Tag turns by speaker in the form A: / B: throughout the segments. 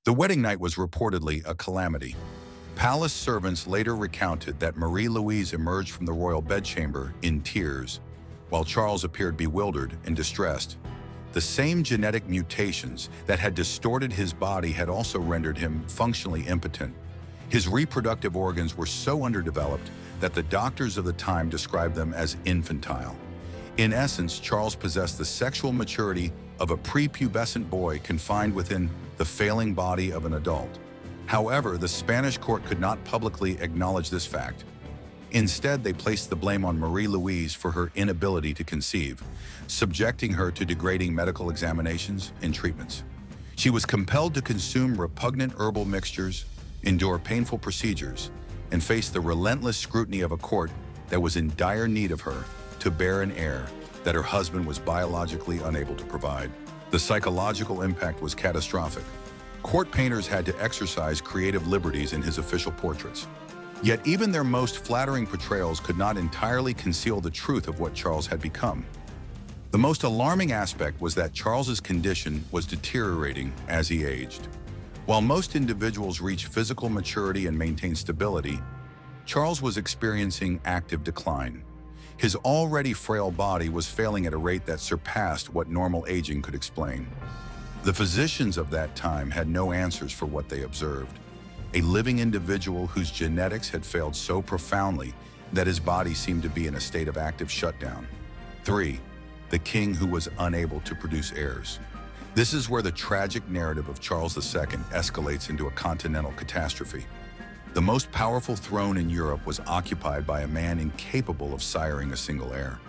A: The wedding night was reportedly a calamity. Palace servants later recounted that Marie-Louise emerged from the royal bedchamber in tears, while Charles appeared bewildered and distressed. The same genetic mutations that had distorted his body had also rendered him functionally impotent. His reproductive organs were so underdeveloped that the doctors of the time described them as infantile. In essence, Charles possessed the sexual maturity of a prepubescent boy confined within the failing body of an adult. However, the Spanish court could not publicly acknowledge this fact. Instead, they placed the blame on Marie-Louise for her inability to conceive, subjecting her to degrading medical examinations and treatments. She was compelled to consume repugnant herbal mixtures, endure painful procedures, and face the relentless scrutiny of a court that was in dire need of her to bear an heir that her husband was biologically unable to provide. The psychological impact was catastrophic. Court painters had to exercise creative liberties in his official portraits. Yet even their most flattering portrayals could not entirely conceal the truth of what Charles had become. The most alarming aspect was that Charles's condition was deteriorating as he aged. While most individuals reach physical maturity and maintain stability, Charles was experiencing active decline. His already frail body was failing at a rate that surpassed what normal aging could explain. The physicians of that time had no answers for what they observed. A living individual whose genetics had failed so profoundly that his body seemed to be in a state of active shutdown. 3. The king who was unable to produce heirs. This is where the tragic narrative of Charles II escalates into a continental catastrophe. The most powerful throne in Europe was occupied by a man incapable of siring a single heir.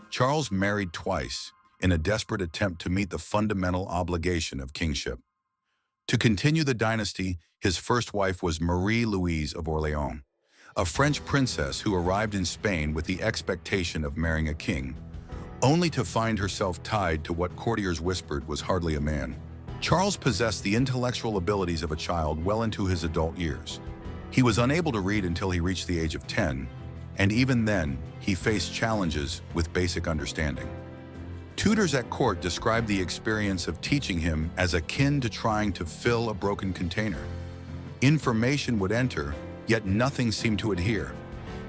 A: Charles married twice in a desperate attempt to meet the fundamental obligation of kingship. To continue the dynasty, his first wife was Marie-Louise of Orléans, a French princess who arrived in Spain with the expectation of marrying a king, only to find herself tied to what courtiers whispered was hardly a man. Charles possessed the intellectual abilities of a child well into his adult years. He was unable to read until he reached the age of 10, and even then, he faced challenges with basic understanding. Tutors at court described the experience of teaching him as akin to trying to fill a broken container. Information would enter, yet nothing seemed to adhere.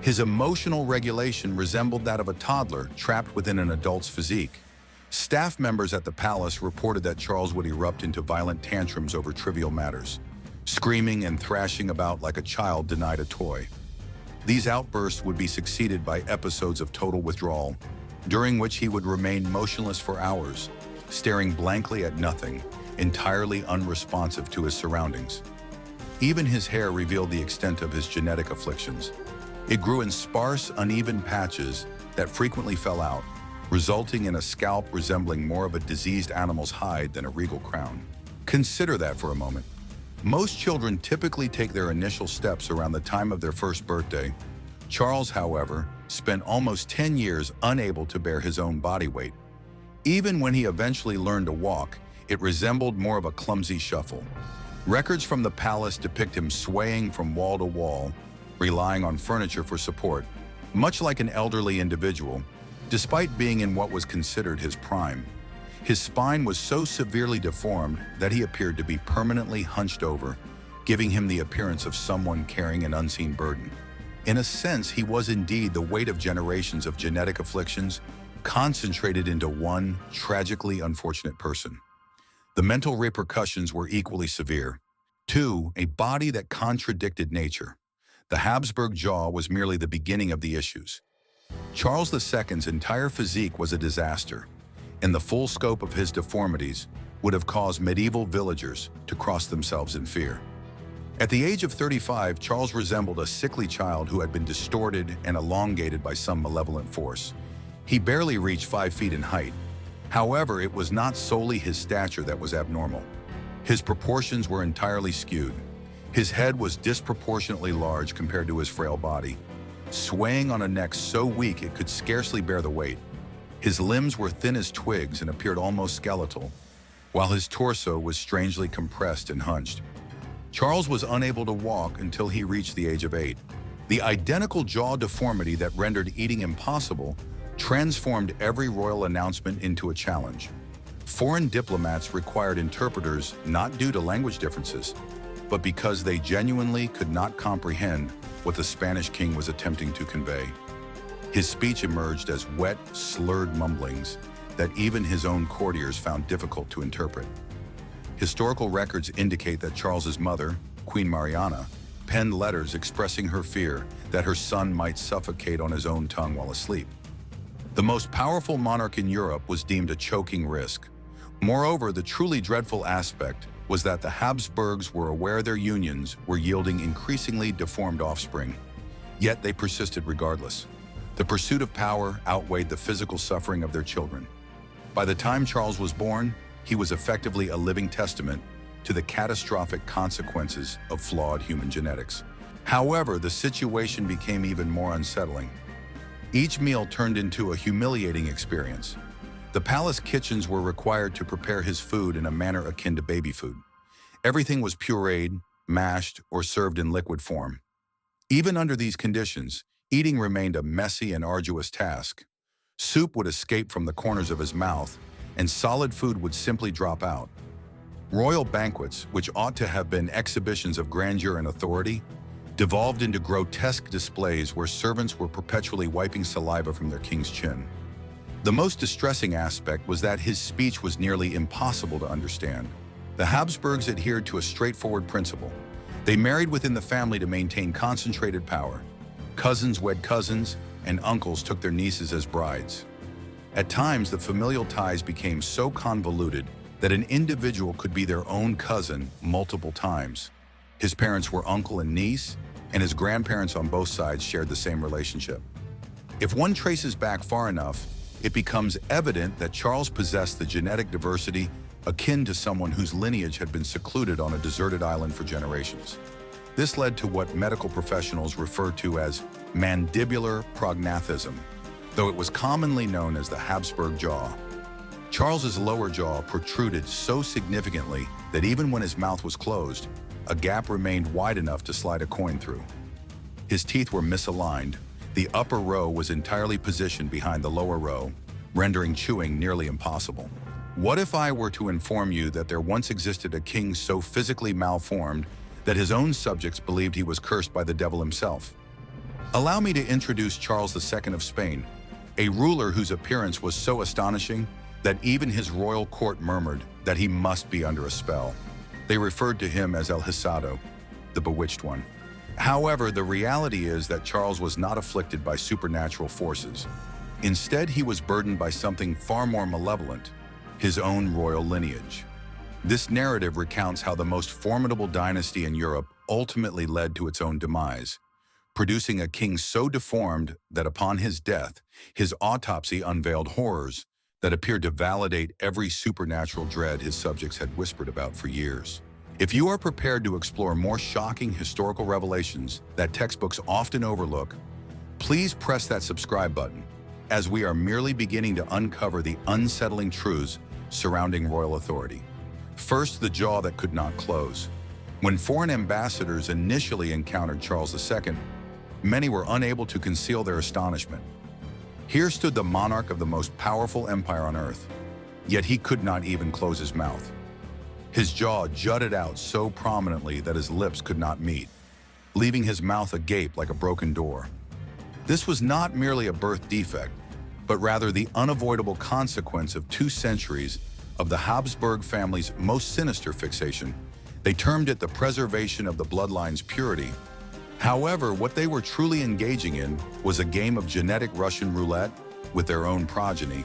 A: His emotional regulation resembled that of a toddler trapped within an adult's physique. Staff members at the palace reported that Charles would erupt into violent tantrums over trivial matters, screaming and thrashing about like a child denied a toy. These outbursts would be succeeded by episodes of total withdrawal, during which he would remain motionless for hours, staring blankly at nothing, entirely unresponsive to his surroundings. Even his hair revealed the extent of his genetic afflictions. It grew in sparse, uneven patches that frequently fell out, resulting in a scalp resembling more of a diseased animal's hide than a regal crown. Consider that for a moment. Most children typically take their initial steps around the time of their first birthday. Charles, however, spent almost 10 years unable to bear his own body weight. Even when he eventually learned to walk, it resembled more of a clumsy shuffle. Records from the palace depict him swaying from wall to wall, relying on furniture for support, much like an elderly individual, despite being in what was considered his prime. His spine was so severely deformed that he appeared to be permanently hunched over, giving him the appearance of someone carrying an unseen burden. In a sense, he was indeed the weight of generations of genetic afflictions concentrated into one tragically unfortunate person. The mental repercussions were equally severe. 2. A body that contradicted nature. The Habsburg jaw was merely the beginning of the issues. Charles II's entire physique was a disaster, and the full scope of his deformities would have caused medieval villagers to cross themselves in fear. At the age of 35, Charles resembled a sickly child who had been distorted and elongated by some malevolent force. He barely reached 5 feet in height. However, it was not solely his stature that was abnormal. His proportions were entirely skewed. His head was disproportionately large compared to his frail body, swaying on a neck so weak it could scarcely bear the weight. His limbs were thin as twigs and appeared almost skeletal, while his torso was strangely compressed and hunched. Charles was unable to walk until he reached the age of 8. The identical jaw deformity that rendered eating impossible transformed every royal announcement into a challenge. Foreign diplomats required interpreters not due to language differences, but because they genuinely could not comprehend what the Spanish king was attempting to convey. His speech emerged as wet, slurred mumblings that even his own courtiers found difficult to interpret. Historical records indicate that Charles's mother, Queen Mariana, penned letters expressing her fear that her son might suffocate on his own tongue while asleep. The most powerful monarch in Europe was deemed a choking risk. Moreover, the truly dreadful aspect was that the Habsburgs were aware their unions were yielding increasingly deformed offspring, yet they persisted regardless. The pursuit of power outweighed the physical suffering of their children. By the time Charles was born, he was effectively a living testament to the catastrophic consequences of flawed human genetics. However, the situation became even more unsettling. Each meal turned into a humiliating experience. The palace kitchens were required to prepare his food in a manner akin to baby food. Everything was pureed, mashed, or served in liquid form. Even under these conditions, eating remained a messy and arduous task. Soup would escape from the corners of his mouth, and solid food would simply drop out. Royal banquets, which ought to have been exhibitions of grandeur and authority, devolved into grotesque displays where servants were perpetually wiping saliva from their king's chin. The most distressing aspect was that his speech was nearly impossible to understand. The Habsburgs adhered to a straightforward principle. They married within the family to maintain concentrated power. Cousins wed cousins, and uncles took their nieces as brides. At times, the familial ties became so convoluted that an individual could be their own cousin multiple times. His parents were uncle and niece, and his grandparents on both sides shared the same relationship. If one traces back far enough, it becomes evident that Charles possessed the genetic diversity akin to someone whose lineage had been secluded on a deserted island for generations. This led to what medical professionals refer to as mandibular prognathism, though it was commonly known as the Habsburg jaw. Charles's lower jaw protruded so significantly that even when his mouth was closed, a gap remained wide enough to slide a coin through. His teeth were misaligned. The upper row was entirely positioned behind the lower row, rendering chewing nearly impossible. What if I were to inform you that there once existed a king so physically malformed that his own subjects believed he was cursed by the devil himself? Allow me to introduce Charles II of Spain, a ruler whose appearance was so astonishing that even his royal court murmured that he must be under a spell. They referred to him as Hechizado, the Bewitched One. However, the reality is that Charles was not afflicted by supernatural forces. Instead, he was burdened by something far more malevolent, his own royal lineage. This narrative recounts how the most formidable dynasty in Europe ultimately led to its own demise, producing a king so deformed that upon his death, his autopsy unveiled horrors that appeared to validate every supernatural dread his subjects had whispered about for years. If you are prepared to explore more shocking historical revelations that textbooks often overlook, please press that subscribe button, as we are merely beginning to uncover the unsettling truths surrounding royal authority. First, the jaw that could not close. When foreign ambassadors initially encountered Charles II, many were unable to conceal their astonishment. Here stood the monarch of the most powerful empire on earth, yet he could not even close his mouth. His jaw jutted out so prominently that his lips could not meet, leaving his mouth agape like a broken door. This was not merely a birth defect, but rather the unavoidable consequence of 2 centuries of the Habsburg family's most sinister fixation. They termed it the preservation of the bloodline's purity. However, what they were truly engaging in was a game of genetic Russian roulette with their own progeny,